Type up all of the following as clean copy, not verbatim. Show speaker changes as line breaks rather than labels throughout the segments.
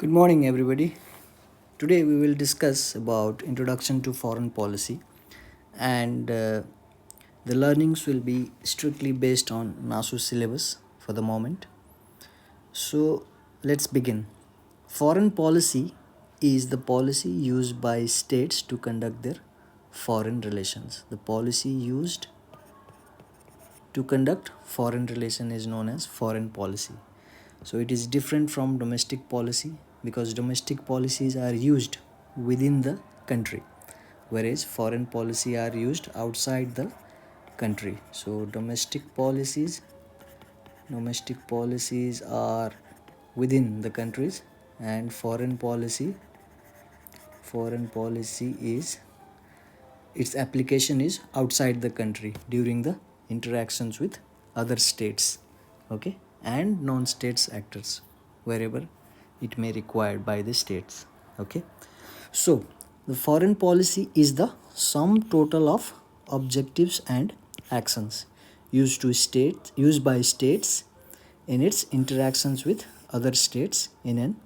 Good morning, everybody. Today we will discuss about introduction to foreign policy, and the learnings will be strictly based on NASU syllabus for the moment. So let's begin. Foreign policy is the policy used by states to conduct their foreign relations. The policy used to conduct foreign relation is known as foreign policy. So it is different from domestic policy because domestic policies are used within the country, whereas foreign policy are used outside the country. So domestic policies are within the countries, and foreign policy is its application is outside the country during the interactions with other states, okay, and non-states actors wherever it may required by the states, okay. So the foreign policy is the sum total of objectives and actions used by states in its interactions with other states in an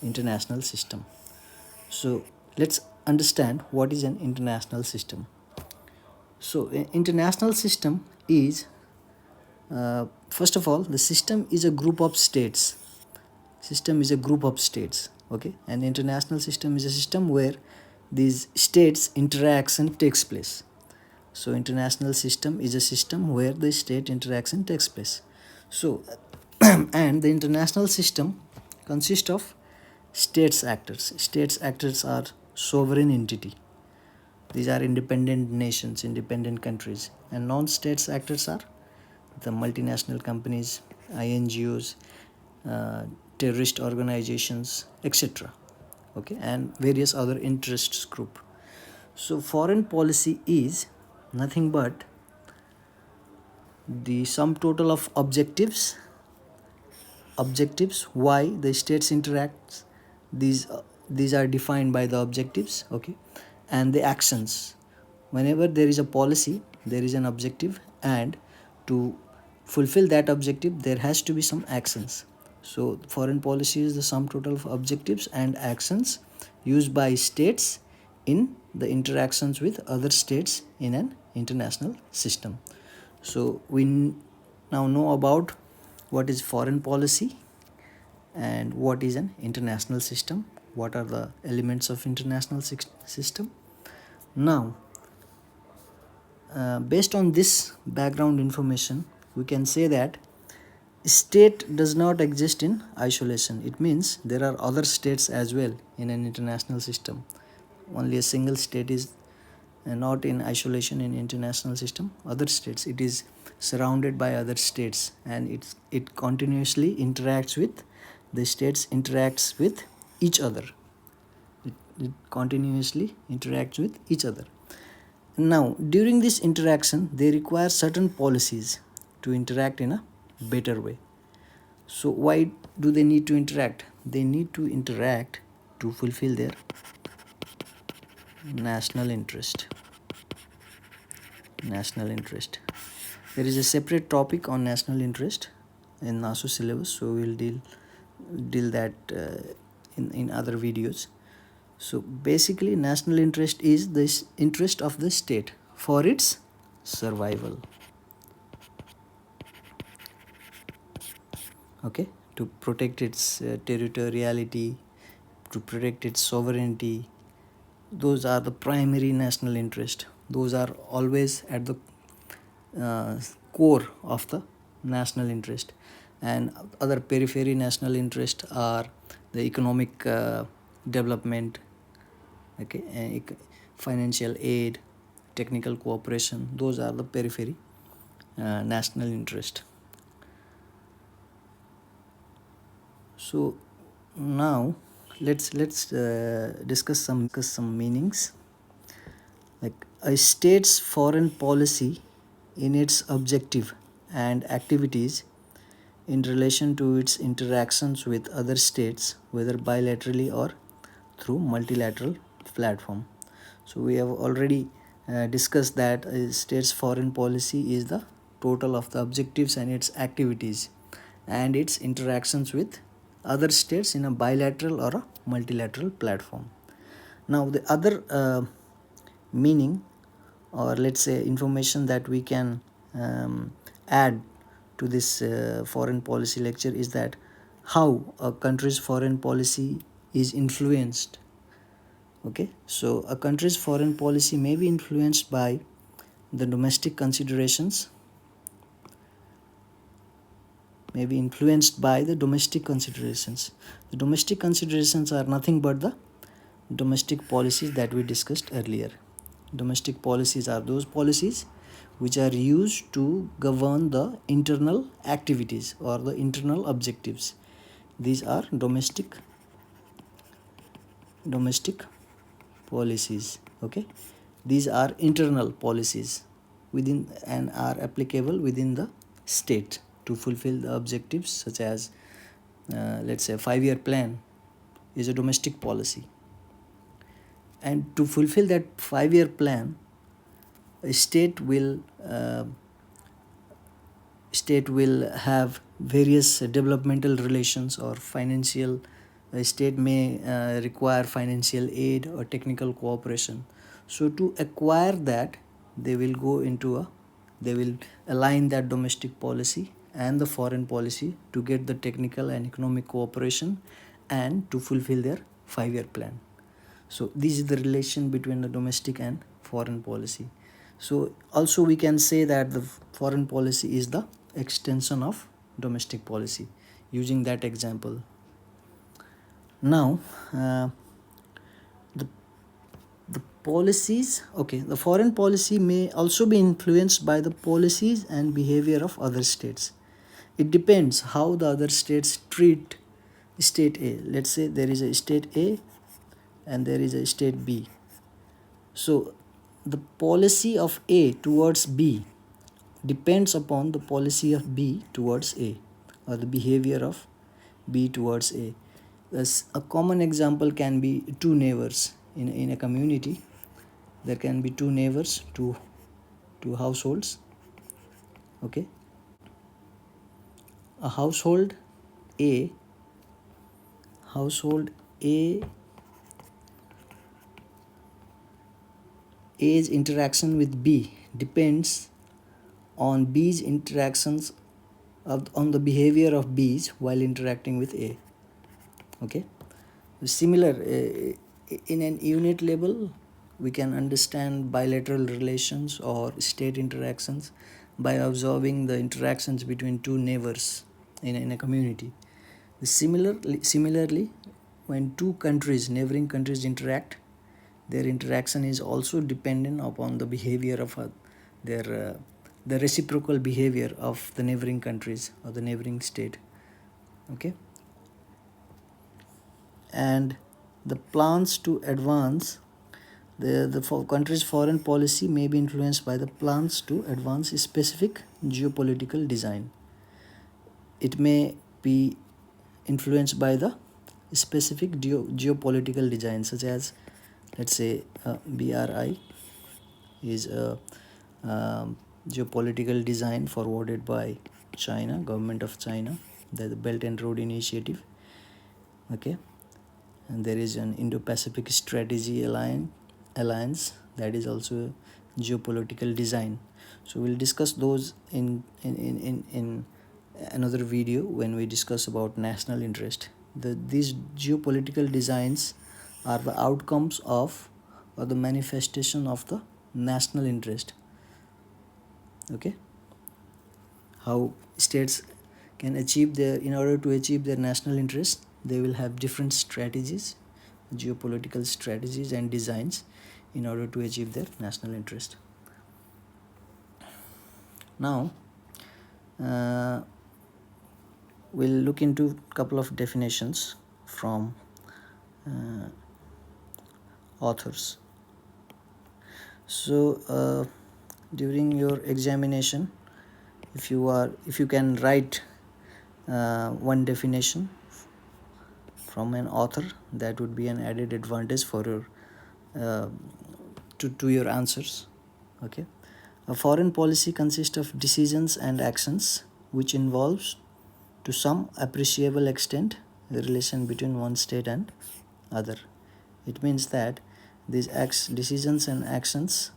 international system. So let's understand what is an international system. So an international system is, first of all, the system is a group of states. Okay. An international system is a system where these states interaction takes place. So international system is a system where the state interaction takes place. So and the international system consists of states actors are sovereign entity. These are independent nations, independent countries, and non-states actors are the multinational companies, INGOs, terrorist organizations, etc. Okay, and various other interests group. So foreign policy is nothing but the sum total of objectives why the states interact. These are defined by the objectives, okay, and the actions. Whenever there is a policy, there is an objective, and to fulfill that objective there has to be some actions. So foreign policy is the sum total of objectives and actions used by states in the interactions with other states in an international system. So we now know about what is foreign policy and what is an international system, what are the elements of international system. Now based on this background information, we can say that state does not exist in isolation. It means there are other states as well in an international system. Only a single state is not in isolation in international system. Other states, it is surrounded by other states, and it continuously interacts with the states, interacts with each other. It continuously interacts with each other. Now during this interaction they require certain policies to interact in a better way. So why do they need to interact? They need to interact to fulfill their national interest. There is a separate topic on national interest in NASU syllabus, so we'll deal that in other videos. So basically national interest is the interest of the state for its survival, okay, to protect its territoriality, to protect its sovereignty. Those are the primary national interest. Those are always at the core of the national interest. And other periphery national interest are the economic development, okay, financial aid, technical cooperation. Those are the periphery national interest. So now let's discuss some meanings. Like a state's foreign policy in its objective and activities in relation to its interactions with other states, whether bilaterally or through multilateral platform. So we have already discussed that a state's foreign policy is the total of the objectives and its activities and its interactions with other states in a bilateral or a multilateral platform. Now the other meaning, or let's say information, that we can add to this foreign policy lecture is that how a country's foreign policy is influenced. Okay, so a country's foreign policy may be influenced by the domestic considerations, The domestic considerations are nothing but the domestic policies that we discussed earlier. Domestic policies are those policies which are used to govern the internal activities or the internal objectives. These are domestic policies. Okay, these are internal policies within and are applicable within the state to fulfill the objectives, such as let's say a 5-year plan is a domestic policy, and to fulfill that 5-year plan, a state will have various developmental relations or financial. A state may require financial aid or technical cooperation. So to acquire that, they will align that domestic policy and the foreign policy to get the technical and economic cooperation and to fulfill their 5-year plan. So this is the relation between the domestic and foreign policy. So also we can say that the foreign policy is the extension of domestic policy, using that example. Now the policies, the foreign policy may also be influenced by the policies and behavior of other states. It depends how the other states treat state A. Let's say there is a state A and there is a state B. So the policy of A towards B depends upon the policy of B towards A, or the behavior of B towards A. Thus, a common example can be two neighbors in a community. There can be two neighbors, two households. Okay, a household A's interaction with B depends on B's interactions on the behavior of B's while interacting with A. Okay, similar in an unit level, we can understand bilateral relations or state interactions by observing the interactions between two neighbors in a community. Similarly, when two neighboring countries interact, their interaction is also dependent upon the behavior of the reciprocal behavior of the neighboring countries or the neighboring state. Okay, and the plans to advance the country's foreign policy may be influenced by the plans to advance a specific geopolitical design. It may be influenced by the specific geopolitical design, such as, let's say, BRI is a geopolitical design forwarded by China, government of China, the Belt and Road Initiative. Okay, and there is an Indo-Pacific Strategy Alliance that is also a geopolitical design. So we'll discuss those in another video when we discuss about national interest. These geopolitical designs are the outcomes of or the manifestation of the national interest. Okay, how states can achieve in order to achieve their national interest, they will have different strategies, geopolitical strategies and designs in order to achieve their national interest. Now we'll look into a couple of definitions from authors. So during your examination, if you can write one definition from an author, that would be an added advantage for your to your answers. Okay, a foreign policy consists of decisions and actions which involves to some appreciable extent relation between one state and other. It means that these decisions and actions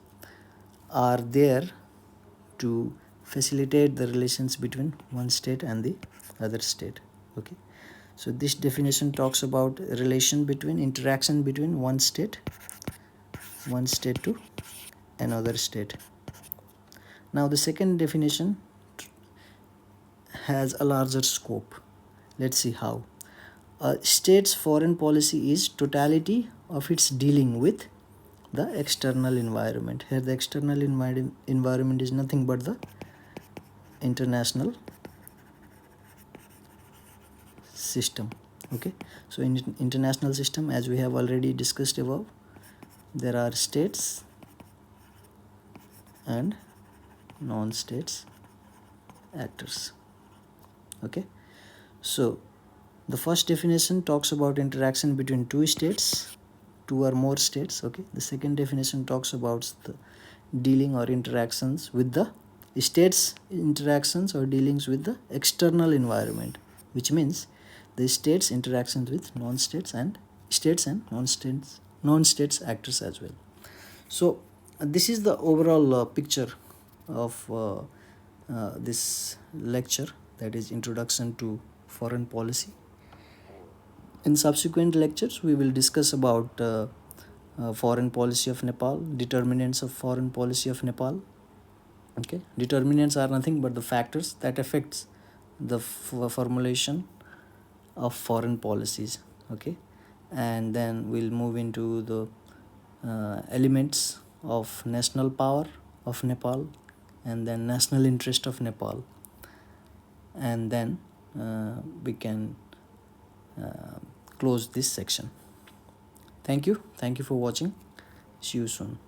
are there to facilitate the relations between one state and the other state. Okay, so this definition talks about relation between interaction between one state to another state. Now the second definition has a larger scope. Let's see how. A state's foreign policy is totality of its dealing with the external environment. Here the external environment is nothing but the international system. Okay, so in international system, as we have already discussed above, there are states and non-states actors. Okay, so the first definition talks about interaction between two or more states. Okay, the second definition talks about the dealing or interactions with the states, interactions or dealings with the external environment, which means the states interactions with non-states and states and non-states actors as well. So this is the overall picture of this lecture, that is introduction to foreign policy. In subsequent lectures we will discuss about foreign policy of Nepal, determinants of foreign policy of Nepal. Okay, determinants are nothing but the factors that affects the formulation of foreign policies. Okay, and then we'll move into the elements of national power of Nepal, and then national interest of Nepal, and then we can close this section. Thank you for watching. See you soon.